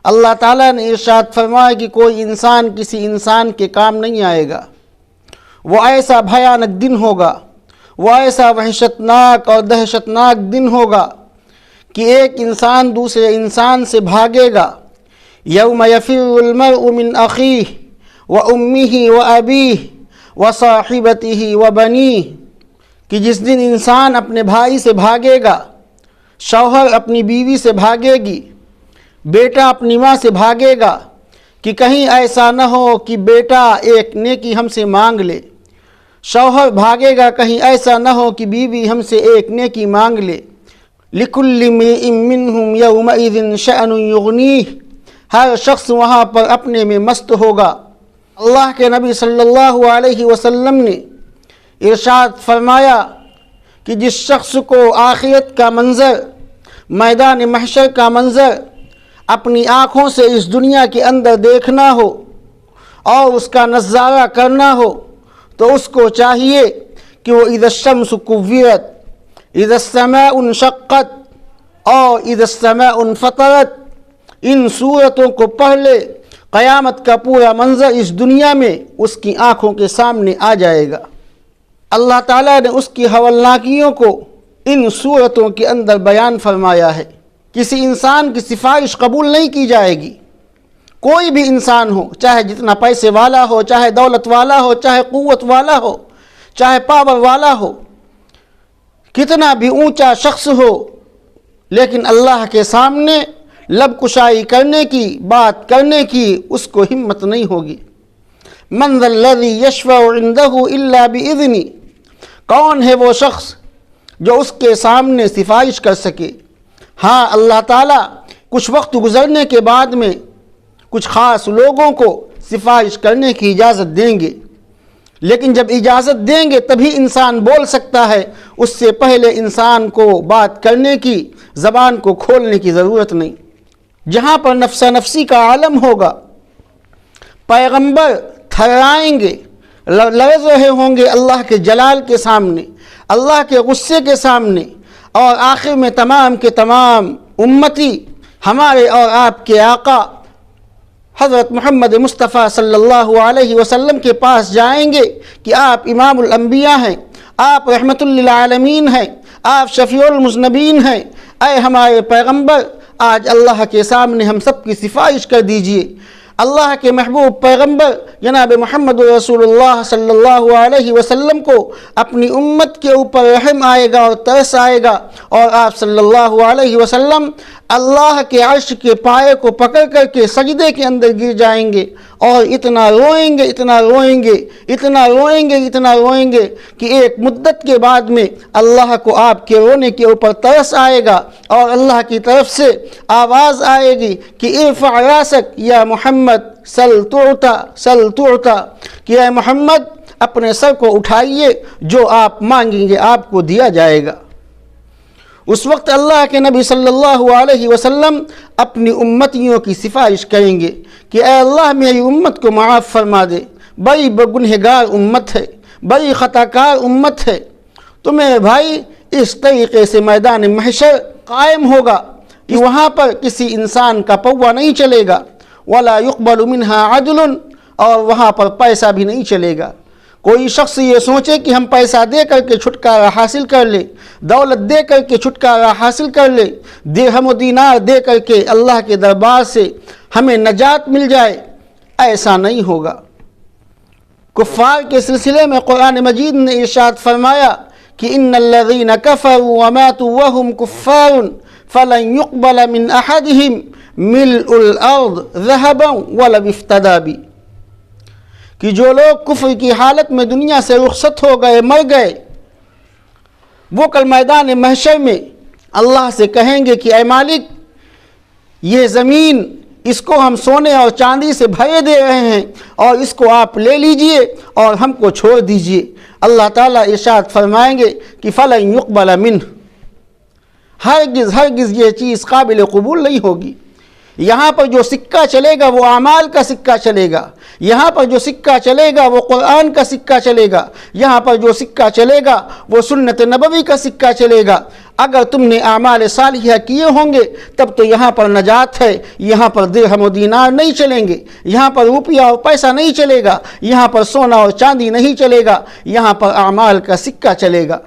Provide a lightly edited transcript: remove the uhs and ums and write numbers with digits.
اللہ تعالیٰ نے ارشاد فرمایا کہ کوئی انسان کسی انسان کے کام نہیں آئے گا۔ وہ ایسا بھیانک دن ہوگا، وہ ایسا وحشتناک اور دہشتناک دن ہوگا کہ ایک انسان دوسرے انسان سے بھاگے گا۔ یوم یفر المرء من اخیہ وامہ وابیہ وصاحبتہ وبنیہ، کہ جس دن انسان اپنے بھائی سے بھاگے گا، شوہر اپنی بیوی سے بھاگے گی، بیٹا اپنی ماں سے بھاگے گا، کہ کہیں ایسا نہ ہو کہ بیٹا ایک نیکی ہم سے مانگ لے، شوہر بھاگے گا کہیں ایسا نہ ہو کہ بیوی ہم سے ایک نیکی مانگ لے۔ لِكُلِّ امْرِئٍ مِّنْهُمْ يَوْمَئِذٍ شَأْنٌ يُغْنِيهِ، ہر شخص وہاں پر اپنے میں مست ہوگا۔ اللہ کے نبی صلی اللہ علیہ وسلم نے ارشاد فرمایا کہ جس شخص کو آخرت کا منظر، میدان محشر کا منظر اپنی آنکھوں سے اس دنیا کے اندر دیکھنا ہو اور اس کا نظارہ کرنا ہو، تو اس کو چاہیے کہ وہ اذا الشمس کورت، اذا السماء انشقت اور اذا السماء انفطرت، ان صورتوں کو پڑھ لے۔ قیامت کا پورا منظر اس دنیا میں اس کی آنکھوں کے سامنے آ جائے گا۔ اللہ تعالیٰ نے اس کی ہولناکیوں کو ان صورتوں کے اندر بیان فرمایا ہے۔ کسی انسان کی سفارش قبول نہیں کی جائے گی، کوئی بھی انسان ہو، چاہے جتنا پیسے والا ہو، چاہے دولت والا ہو، چاہے قوت والا ہو، چاہے پاور والا ہو، کتنا بھی اونچا شخص ہو، لیکن اللہ کے سامنے لب کشائی کرنے کی، بات کرنے کی اس کو ہمت نہیں ہوگی۔ من ذا الذی یشفع عندہ الا باذنہ، کون ہے وہ شخص جو اس کے سامنے سفارش کر سکے؟ ہاں، اللہ تعالیٰ کچھ وقت گزرنے کے بعد میں کچھ خاص لوگوں کو سفارش کرنے کی اجازت دیں گے، لیکن جب اجازت دیں گے تبھی انسان بول سکتا ہے، اس سے پہلے انسان کو بات کرنے کی، زبان کو کھولنے کی ضرورت نہیں۔ جہاں پر نفس نفسی کا عالم ہوگا، پیغمبر تھرائیں گے، لرز رہے ہوں گے اللہ کے جلال کے سامنے، اللہ کے غصے کے سامنے، اور آخر میں تمام کے تمام امتی ہمارے اور آپ کے آقا حضرت محمد مصطفیٰ صلی اللہ علیہ وسلم کے پاس جائیں گے کہ آپ امام الانبیاء ہیں، آپ رحمت للعالمین ہیں، آپ شفیع المذنبین ہیں، اے ہمارے پیغمبر آج اللہ کے سامنے ہم سب کی سفارش کر دیجئے۔ اللہ کے محبوب پیغمبر جناب محمد رسول اللہ صلی اللہ علیہ وسلم کو اپنی امت کے اوپر رحم آئے گا اور ترس آئے گا، اور آپ صلی اللہ علیہ وسلم اللہ کے عرش کے پائے کو پکڑ کر کے سجدے کے اندر گر جائیں گے، اور اتنا روئیں گے، اتنا روئیں گے، اتنا روئیں گے، اتنا روئیں گے کہ ایک مدت کے بعد میں اللہ کو آپ کے رونے کے اوپر ترس آئے گا، اور اللہ کی طرف سے آواز آئے گی کہ ارفع راسک یا محمد سل تعطا سل تعطا، کہ اے محمد اپنے سر کو اٹھائیے، جو آپ مانگیں گے آپ کو دیا جائے گا۔ اس وقت اللہ کے نبی صلی اللہ علیہ وسلم اپنی امتیوں کی سفارش کریں گے کہ اے اللہ میری امت کو معاف فرما دے، بڑی گنہگار امت ہے، بڑی خطاکار امت ہے۔ تو میرے بھائی اس طریقے سے میدان محشر قائم ہوگا کہ وہاں پر کسی انسان کا پوا نہیں چلے گا، ولا يقبل منها عدل، اور وہاں پر پیسہ بھی نہیں چلے گا۔ کوئی شخص یہ سوچے کہ ہم پیسہ دے کر کے چھٹکارا حاصل کر لے، دولت دے کر کے چھٹکارا حاصل کر لے، درہم و دینار دے کر کے اللہ کے دربار سے ہمیں نجات مل جائے، ایسا نہیں ہوگا۔ کفار کے سلسلے میں قرآن مجید نے ارشاد فرمایا کہ ان الذین کفروا وماتوا وهم کفار فلن يقبل من احدهم ملء الارض ذهبا ولو افتدى به، کہ جو لوگ کفر کی حالت میں دنیا سے رخصت ہو گئے، مر گئے، وہ کل میدان محشر میں اللہ سے کہیں گے کہ اے مالک، یہ زمین اس کو ہم سونے اور چاندی سے بھرے دے رہے ہیں، اور اس کو آپ لے لیجئے اور ہم کو چھوڑ دیجئے۔ اللہ تعالیٰ ارشاد فرمائیں گے کہ فَلَن يُقْبَلَ مِنْهُ، ہرگز ہرگز یہ چیز قابل قبول نہیں ہوگی۔ یہاں پر جو سکہ چلے گا وہ اعمال کا سکہ چلے گا، یہاں پر جو سکہ چلے گا وہ قرآن کا سکہ چلے گا، یہاں پر جو سکہ چلے گا وہ سنت نبوی کا سکہ چلے گا۔ اگر تم نے اعمال صالحہ کیے ہوں گے تب تو یہاں پر نجات ہے، یہاں پر درہم و دینار نہیں چلیں گے، یہاں پر روپیہ اور پیسہ نہیں چلے گا، یہاں پر سونا اور چاندی نہیں چلے گا، یہاں پر اعمال کا سکہ چلے گا۔